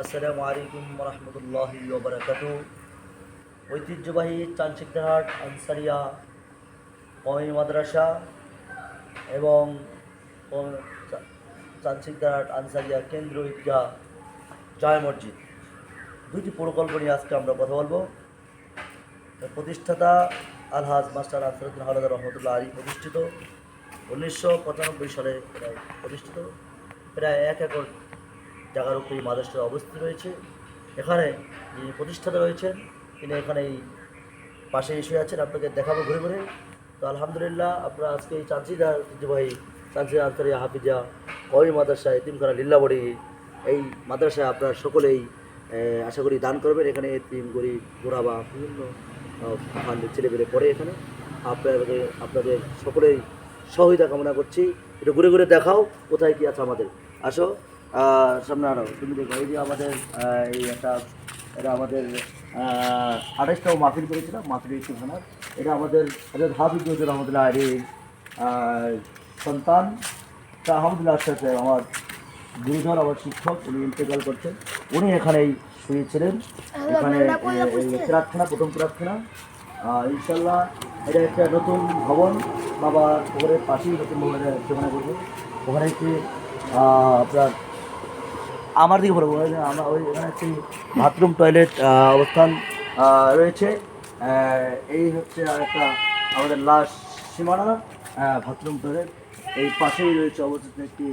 আসসালামু আলাইকুম রহমতুল্লাহি ওয়া বারাকাতুহু। ঐতিহ্যবাহী চানশিকদারহাট আনসারিয়া কওমি মাদ্রাসা এবং চানশিকদারহাট আনসারিয়া কেন্দ্র ঈদগাহ জামে মসজিদ দুইটি প্রকল্প নিয়ে আজকে আমরা কথা বলবো। প্রতিষ্ঠাতা আলহাজ মাস্টার আনসারুদ্দিন হাওলাদার রহমতুল্লাহ আলী প্রতিষ্ঠিত 1995 সালে প্রতিষ্ঠিত। প্রায় 1 একর জায়গার উপরে মাদ্রাসা অবস্থিত রয়েছে। এখানে যিনি প্রতিষ্ঠাতা রয়েছেন তিনি এখানে এই পাশে এসে আছেন, আপনাকে দেখাবো ঘুরে ঘুরে। তো আলহামদুলিল্লাহ, আপনারা আজকে এই চানশিদা ঐতিহ্যবাহী চানশিদা আনসারিয়া হাফিজা কওমি মাদ্রাসা এতিমখানা লিল্লাবড়ি এই মাদ্রাসায় আপনারা সকলেই আশা করি দান করবেন। এখানে এতিম গরিব গোরাবা বিভিন্ন ফান্ডের ছেলেপেলে পড়ে এখানে। আপনাদের সকলেই সহযোগিতা কামনা করছি। একটু ঘুরে ঘুরে দেখাও কোথায় কী আছে আমাদের। আসো সামনে আরও তুমি দেখো, এই যে আমাদের এই এটা আমাদের 28টাও মাহফিল করেছিলাম, মাহফিল ইতিমখানার। এটা আমাদের হাফিজ রহমতুল্লাহ আলীর সন্তান আহমদুল্লাহ আশরাফ সাহেব, আমার গুরুজন, আমার শিক্ষক, উনি ইন্তেকাল করছেন। উনি এখানেই শুয়েছিলেন, এখানে প্রার্থনা, প্রথম প্রার্থনা। ইনশাল্লাহ এটা একটা নতুন ভবন, বাবা ওখানের পাশেই নতুন ভবনের সেখানে করবো। ওখানে একটি আপনার আমার দিকে বলবো আমরা ওই এখানে একটি বাথরুম টয়লেট অবস্থান রয়েছে। এই হচ্ছে একটা আমাদের লাস্ট সীমানা বাথরুম টয়লেট। এই পাশেই রয়েছে অবস্থিত একটি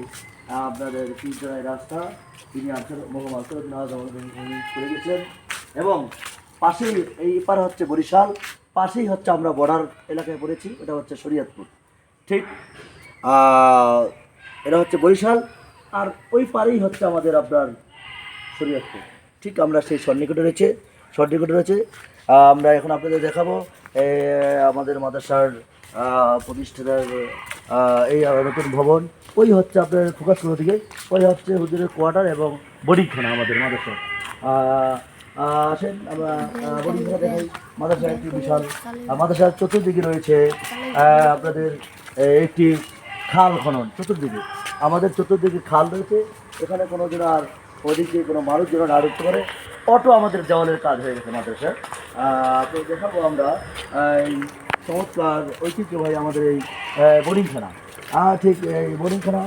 আপনাদের তিনজনের রাস্তা, তিনি মোহাম্মদ করে গেছিলেন। এবং পাশেই এই পার হচ্ছে বরিশাল, পাশেই হচ্ছে আমরা বর্ডার এলাকায় পড়েছি, এটা হচ্ছে শরীয়তপুর। ঠিক এটা হচ্ছে বরিশাল, আর ওই পারেই হচ্ছে আমাদের আপনার শরীয়তপুর। ঠিক আমরা সেই সন্নিকটে রয়েছে। আমরা এখন আপনাদের দেখাবো আমাদের মাদ্রাসার প্রতিষ্ঠাতার এই নতুন ভবন। ওই হচ্ছে আপনার ফোকাস কোনো দিকে, ওই হচ্ছে হুজুরের কোয়ার্টার এবং বোর্ডিংখানা আমাদের মাদ্রাসার। আসেন আমরা বোর্ডিংখানা দেখাই। মাদ্রাসার একটি বিশাল মাদ্রাসার চতুর্দিকে রয়েছে আপনাদের একটি খাল খনন। চতুর্দিকে আমাদের চতুর্দিকে খাল রয়েছে, এখানে কোনো যেন আর ওদিকে কোনো মানুষ যেন না ঢুকতে পারে। অটো আমাদের দেওয়ালের কাজ হয়ে গেছে মাদ্রাসার। তো দেখাবো আমরা এই চমৎকার ঐতিহ্যবাহী আমাদের এই বোর্ডিংখানা। ঠিক এই বোর্ডিংখানা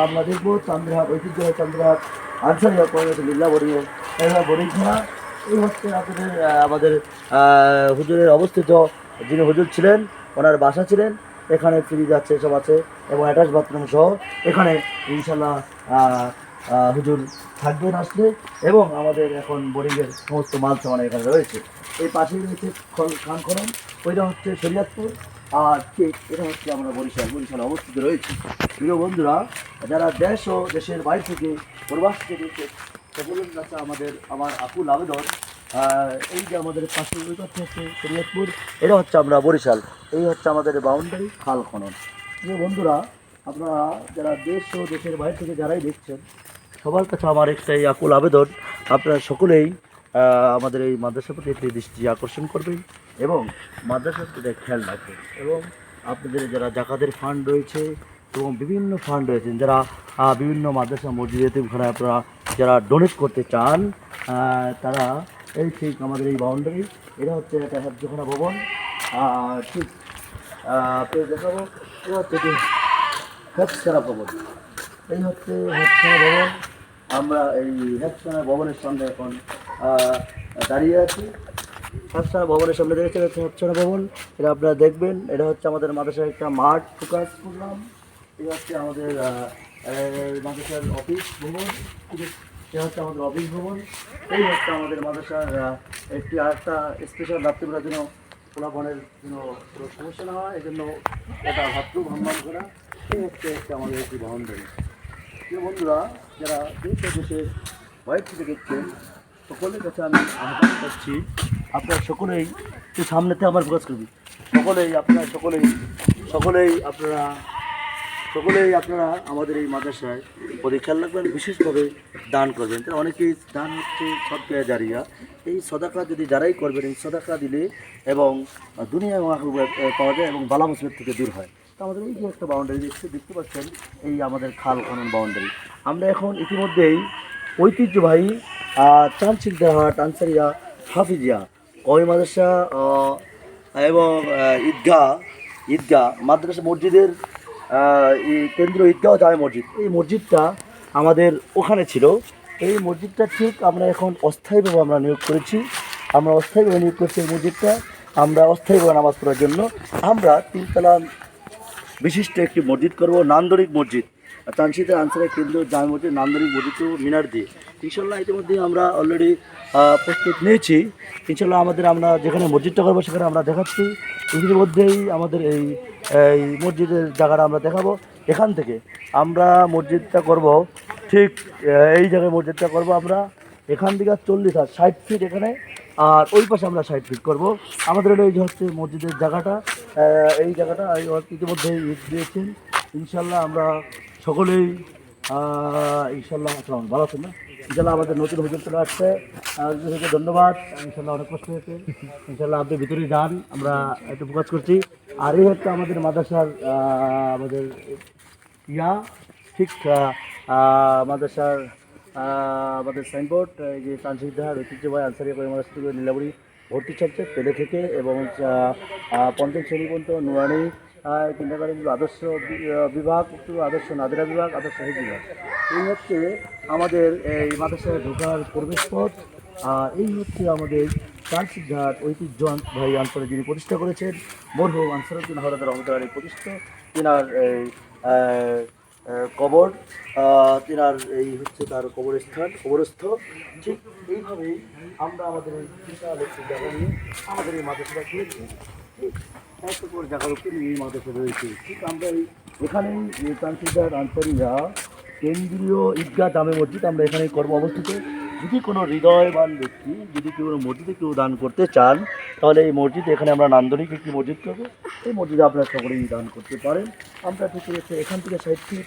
আমরা দেখবো চান্দ্রহাট ঐতিহ্যবাহী চান্দ্রহাট আনসারিয়া লিল্লা বোর্ডিংখানা। এই হচ্ছে আপনাদের আমাদের হুজুরের অবস্থিত, যিনি হুজুর ছিলেন ওনার বাসা ছিলেন এখানে, ফ্রিজ আছে, সব আছে এবং অ্যাটাচ বাথরুম সহ এখানে ইনশাল্লাহ হুজুর থাকবেন আসলে। এবং আমাদের এখন বোর্ডিংয়ের সমস্ত মাল সামান এখানে রয়েছে। এই পাশেই রয়েছে খান খনন, ওইটা হচ্ছে শরীয়তপুর, আর ঠিক এটা হচ্ছে আমরা বরিশাল অবস্থিত রয়েছে। প্রিয় বন্ধুরা, যারা দেশ ও দেশের বাইরে থেকে প্রবাস থেকে সকলের কাছে আমার আকুল আবেদন, এই যে আমাদের পাশে ওই হচ্ছে শরীয়তপুর, এটা হচ্ছে আমরা বরিশাল, এই হচ্ছে আমাদের বাউন্ডারি খাল খনন। প্রিয় বন্ধুরা, আপনারা যারা দেশ ও দেশের বাইরে থেকে যারাই দেখছেন, সবার কাছে আমার একটাই আকুল আবেদন, আপনারা সকলেই আমাদের এই মাদ্রাসার প্রতি একটি দৃষ্টি আকর্ষণ করবেন এবং মাদ্রাসার প্রতি খেয়াল রাখবেন। এবং আপনাদের যারা জাকাতের ফান্ড রয়েছে এবং বিভিন্ন ফান্ড রয়েছে, যারা বিভিন্ন মাদ্রাসা মসজিদ এতিমখানায় আপনারা যারা ডোনেট করতে চান, তারা এই ঠিক আমাদের এই বাউন্ডারি, এটা হচ্ছে একটা হেফজখানা ভবন। ঠিক আপনাদের দেখাবো, এটা হচ্ছে কি হেফজখানা ভবন। এই হচ্ছে হেফজখানা ভবন। আমরা এই হেফজখানা ভবনের সামনে এখন দাঁড়িয়ে আছি। হেফজখানা ভবনের সামনে দেখেছেন হচ্ছে হেফজখানা ভবন, এটা আপনারা দেখবেন। এটা হচ্ছে আমাদের মাদ্রাসার একটা মাঠ ফোকাস প্রোগ্রাম। এটা হচ্ছে আমাদের মাদ্রাসার অফিস ভবন, এটা হচ্ছে আমাদের অফিস ভবন। এই হচ্ছে আমাদের মাদ্রাসার একটি আরেকটা স্পেশাল রাত্রিবেলার জন্য পোলাপনের জন্য কোনো সমস্যা না হয়, এই জন্য এটা বাথরুম হাম্মাম করা। এই হচ্ছে আমাদের একটি বাউন্ডারি। প্রিয় বন্ধুরা, যারা দেশের বাইরে থেকে দেখছেন, সকলের কাছে আমি আহ্বান করছি, আপনারা সকলেই একটু সামনেতে আমার ফোকাস করবি। সকলেই আপনারা আমাদের এই মাদ্রাসায় প্রতি খেয়াল রাখবেন, বিশেষভাবে দান করবেন। তারা অনেকেই দান হচ্ছে সদকা জারিয়া। এই সদাকা যদি যারাই করবেন, এই সদাকা দিলে এবং দুনিয়া পাওয়া যায় এবং বালা মুসিবত থেকে দূর হয়। তো আমাদের এই যে একটা বাউন্ডারি দেখতে পাচ্ছেন, এই আমাদের খাল খনন বাউন্ডারি। আমরা এখন ইতিমধ্যেই ঐতিহ্যবাহী চানচিকদাহাট আনসারিয়া হাফিজিয়া কওমি মাদ্রাসা এবং ঈদগাহ মাদ্রাসা মসজিদের এই কেন্দ্রীয় ঈদগাহ জামে মসজিদ, এই মসজিদটা আমাদের ওখানে ছিল। এই মসজিদটা ঠিক আমরা এখন অস্থায়ীভাবে আমরা নিয়োগ করেছি, আমরা অস্থায়ীভাবে নিয়োগ করছি এই মসজিদটা, আমরা অস্থায়ীভাবে নামাজ পড়ার জন্য আমরা 3 তলা বিশিষ্ট একটি মসজিদ করব, নান্দনিক মসজিদ, চানচিকদাহাট আনসারিয়া কেন্দ্রীয় জামে মসজিদ, নান্দনিক মসজিদ মিনার দিয়ে। ইনশাল্লাহ ইতিমধ্যে আমরা অলরেডি প্রস্তুত নিয়েছি। ইনশাল্লাহ আমরা যেখানে মসজিদটা করবো সেখানে আমরা দেখাচ্ছি। ইতিমধ্যেই আমাদের এই এই মসজিদের জায়গাটা আমরা দেখাবো। এখান থেকে আমরা মসজিদটা করব, ঠিক এই জায়গায় মসজিদটা করব আমরা। এখান থেকে 40 আর 60 ফিট এখানে, আর ওই পাশে আমরা 60 ফিট করবো। আমাদের হলো এই যে হচ্ছে মসজিদের জায়গাটা, এই জায়গাটা ইতিমধ্যে ইট দিয়েছেন। ইনশাল্লাহ আমরা সকলেই ইনশাল্লাহ ভালো আছেন না? ইনশাল্লাহ আমাদের নতুন হুজুর চলে আসছে, ধন্যবাদ। ইনশাল্লাহ অনেক কষ্ট হয়েছে, ইনশাল্লাহ আপনি ভিতরে যান, আমরা একটু ফোকাস করছি। আর এই হচ্ছে আমাদের মাদ্রাসার আমাদের ঠিক মাদ্রাসার আমাদের সাইনবোর্ড, এই যে চানচিকদাহাট ঐতিহ্যবাহী আনসারিয়া কওমি মাদ্রাসা থেকে নীলাবরী ভর্তি চলছে পেলে থেকে, এবং পঞ্চম শ্রেণী পর্যন্ত নুরানি কিন্ডারগার্টেন আদর্শ বিভাগ, আদর্শ নাদিরা বিভাগ, আদর্শ শহীদ বিভাগ। এই হচ্ছে আমাদের এই মাদ্রাসায় ঢোকার প্রবেশ পথ। আর এই হচ্ছে আমাদের চানচিকদাহাট ঐতিহ্যবাহী আনসারে যিনি প্রতিষ্ঠা করেছেন, মরহুম আনসারউদ্দিন হাওলাদার রহমতুল্লাহ প্রতিষ্ঠা, তিনার এই কবর, তিনার এই হচ্ছে তার কবরস্থ। ঠিক এইভাবেই আমরা আমাদের এই বিশাল একটি জায়গা নিয়ে আমাদের এই মাদ্রাসাটা খেয়েছি। এত করে জায়গার উপরে এই মাদ্রাসা রয়েছে। ঠিক আমরা এখানেই চানচিকদাহাট আনসারিয়া কেন্দ্রীয় ঈদগাহ জামে মসজিদ আমরা এখানে কর্ম অবস্থিত। যদি কোনো হৃদয়বান ব্যক্তি যদি কেউ মসজিদে কেউ দান করতে চান, তাহলে এই মসজিদ এখানে আমরা নান্দনিক একটি মসজিদ করবো। এই মসজিদে আপনারা সকলেই দান করতে পারেন। আমরা ঠিক এখান থেকে 60 ফিট